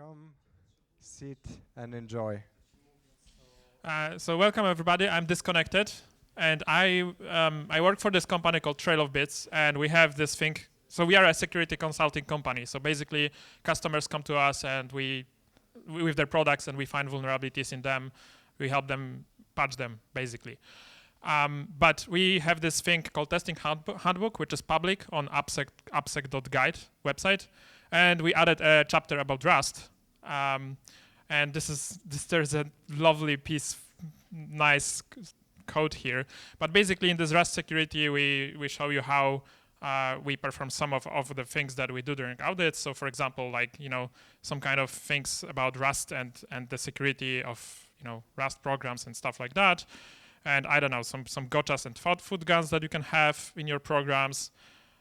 Come, sit, and enjoy. So welcome everybody. I'm Disconnected, and I work for this company called Trail of Bits, and we have this thing. So we are a security consulting company. So basically, customers come to us and we with their products, and we find vulnerabilities in them. We help them patch them, basically. But we have this thing called Testing Handbook, which is public on appsec.guide website, and we added a chapter about Rust. And there's a lovely piece, nice code here. But basically, in this Rust security, we show you how we perform some of the things that we do during audits. So, for example, like some kind of things about Rust and the security of Rust programs and stuff like that. And I don't know, some gotchas and food guns that you can have in your programs.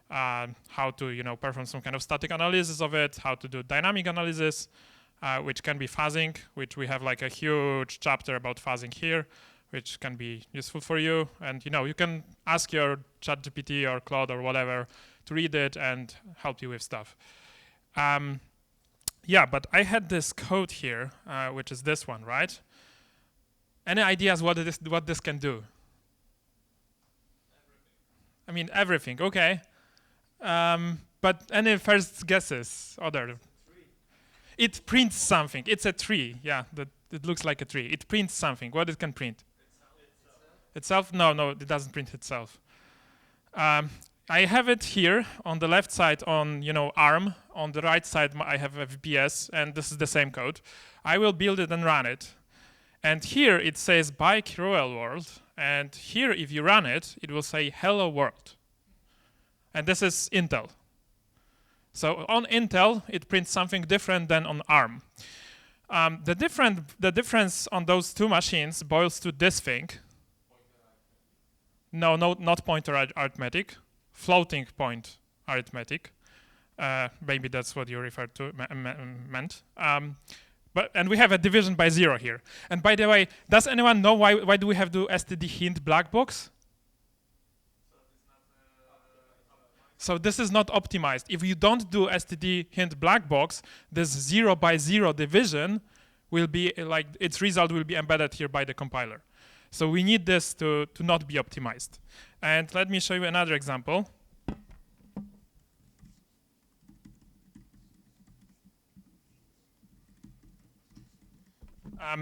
How to perform some kind of static analysis of it. How to do dynamic analysis. Which can be fuzzing, which we have like a huge chapter about fuzzing here, which can be useful for you. And you can ask your ChatGPT or Claude or whatever to read it and help you with stuff. Yeah, but I had this code here, which is this one, right? Any ideas what this can do? Everything. I mean, everything, okay. But any first guesses? It prints something. It's a tree. Yeah, it looks like a tree. It prints something. What it can print? Itself? No, it doesn't print itself. I have it here on the left side on ARM. On the right side, I have a VPS, and this is the same code. I will build it and run it. And here it says "Buy Cruel World," and here, if you run it, it will say "Hello World." And this is Intel. So on Intel, it prints something different than on ARM. The difference on those two machines boils to this thing. No, not pointer arithmetic. Floating point arithmetic. Maybe that's what you referred to meant. And we have a division by 0 here. And by the way, does anyone know why do we have to std hint black box? So this is not optimized. If you don't do std hint black box, this 0 by 0 division will be like its result will be embedded here by the compiler. So we need this to not be optimized. And let me show you another example.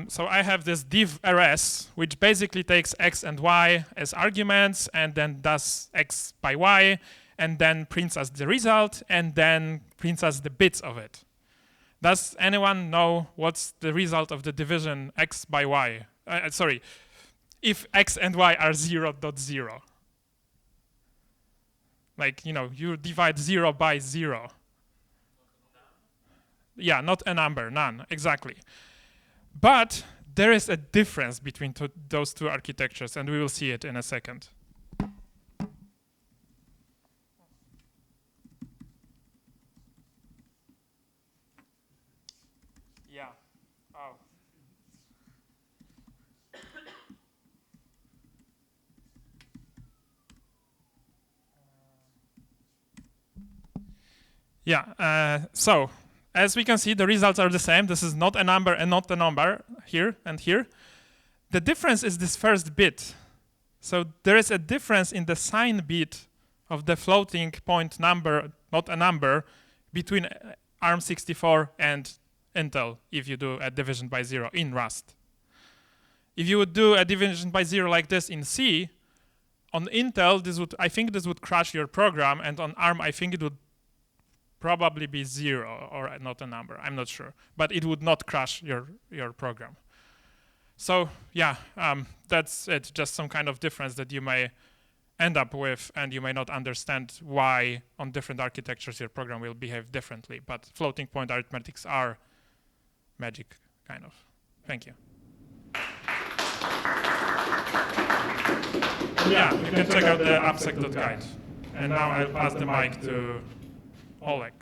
So I have this div rs, which basically takes x and y as arguments and then does x by y, and then prints us the result, and then prints us the bits of it. Does anyone know what's the result of the division x by y? Sorry, if x and y are 0.0. Like, you divide 0 by 0. Yeah, not a number, none, exactly. But there is a difference between those two architectures, and we will see it in a second. Yeah. Oh. Yeah. So as we can see, the results are the same. This is not a number and not a number here and here. The difference is this first bit. So there is a difference in the sign bit of the floating point number, not a number, between ARM64 and Intel if you do a division by 0 in Rust. If you would do a division by 0 like this in C, on Intel, I think this would crash your program, and on ARM, I think it would probably be 0 or not a number. I'm not sure, but it would not crash your program. So yeah, that's it. Just some kind of difference that you may end up with, and you may not understand why on different architectures your program will behave differently. But floating point arithmetics are magic, kind of. Thank you. Yeah, you can check out the appsec.guide. And now I'll pass the mic to Oleg.